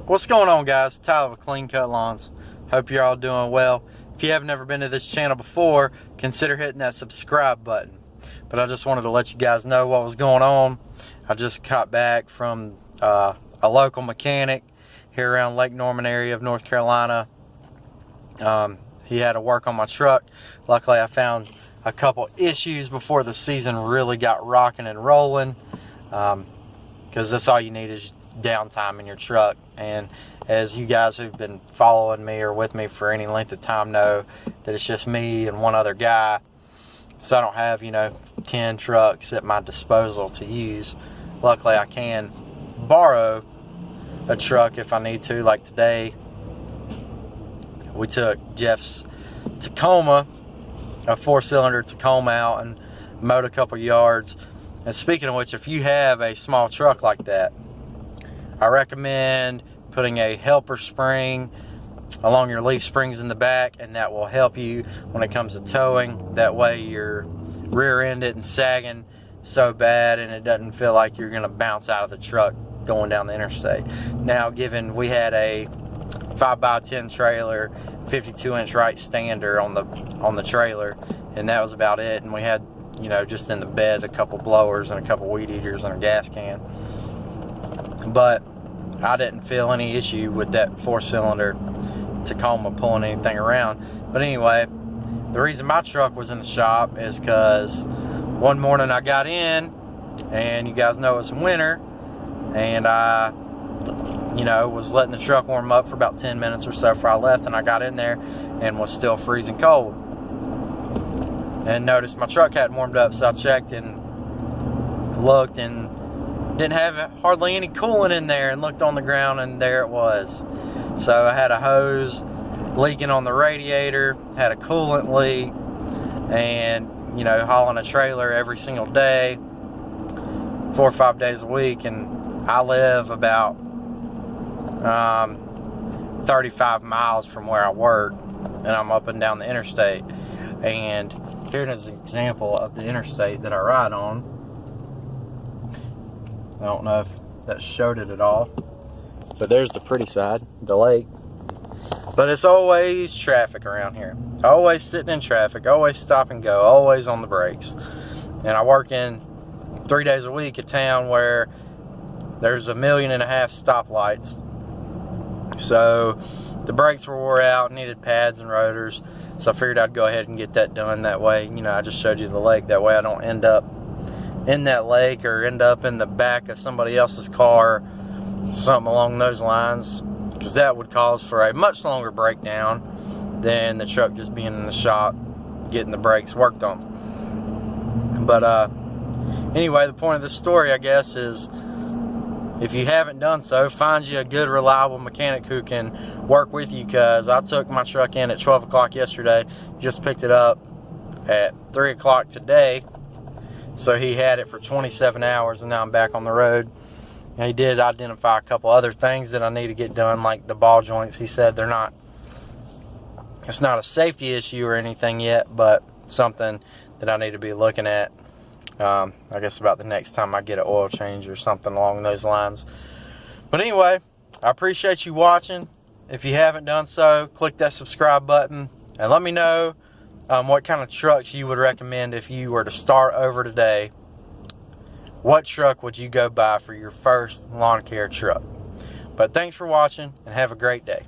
What's going on, guys? Tyler with Clean Cut Lawns. Hope you're all doing well. If you have never been to this channel before, consider hitting that subscribe button. But I just wanted to let you guys know what was going on. I just got back from a local mechanic here around Lake Norman area of North Carolina. He had to work on my truck. Luckily, I found a couple issues before the season really got rocking and rolling, because that's all you need is downtime in your truck. And as you guys who've been following me or with me for any length of time know, that it's just me and one other guy, so I don't have 10 trucks at my disposal to use. Luckily, I can borrow a truck if I need to. Like today, we took Jeff's Tacoma, a 4-cylinder Tacoma, out and mowed a couple yards. And speaking of which, if you have a small truck like that, I recommend putting a helper spring along your leaf springs in the back, and that will help you when it comes to towing. That way your rear end isn't sagging so bad and it doesn't feel like you're gonna bounce out of the truck going down the interstate. Now, given we had a 5x10 trailer, 52-inch right stander on the trailer, and that was about it, and we had just in the bed a couple blowers and a couple weed eaters and a gas can. But I didn't feel any issue with that 4-cylinder Tacoma pulling anything around. But anyway, the reason my truck was in the shop is because one morning I got in, and you guys know it's winter, and I was letting the truck warm up for about 10 minutes or so before I left, and I got in there and was still freezing cold. And noticed my truck hadn't warmed up, so I checked and looked and didn't have hardly any coolant in there, and looked on the ground, and there it was. So I had a hose leaking on the radiator, had a coolant leak, and hauling a trailer every single day, 4 or 5 days a week, and I live about 35 miles from where I work, and I'm up and down the interstate. And here's an example of the interstate that I ride on. I don't know if that showed it at all, but there's the pretty side, the lake. But it's always traffic around here. Always sitting in traffic, always stop and go, always on the brakes. And I work in 3 days a week at town where there's 1.5 million stoplights. So the brakes were wore out, needed pads and rotors. So I figured I'd go ahead and get that done. That way, I just showed you the lake. That way I don't end up in that lake or end up in the back of somebody else's car, something along those lines, because that would cause for a much longer breakdown than the truck just being in the shop getting the brakes worked on. But anyway, the point of this story, I guess, is if you haven't done so, find you a good, reliable mechanic who can work with you, because I took my truck in at 12 o'clock yesterday, just picked it up at 3 o'clock today. So he had it for 27 hours, and now I'm back on the road. And he did identify a couple other things that I need to get done, like the ball joints. He said it's not a safety issue or anything yet, but something that I need to be looking at. I guess about the next time I get an oil change or something along those lines. But anyway, I appreciate you watching. If you haven't done so, click that subscribe button and let me know what kind of trucks you would recommend if you were to start over today. What truck would you go buy for your first lawn care truck? But thanks for watching, and have a great day.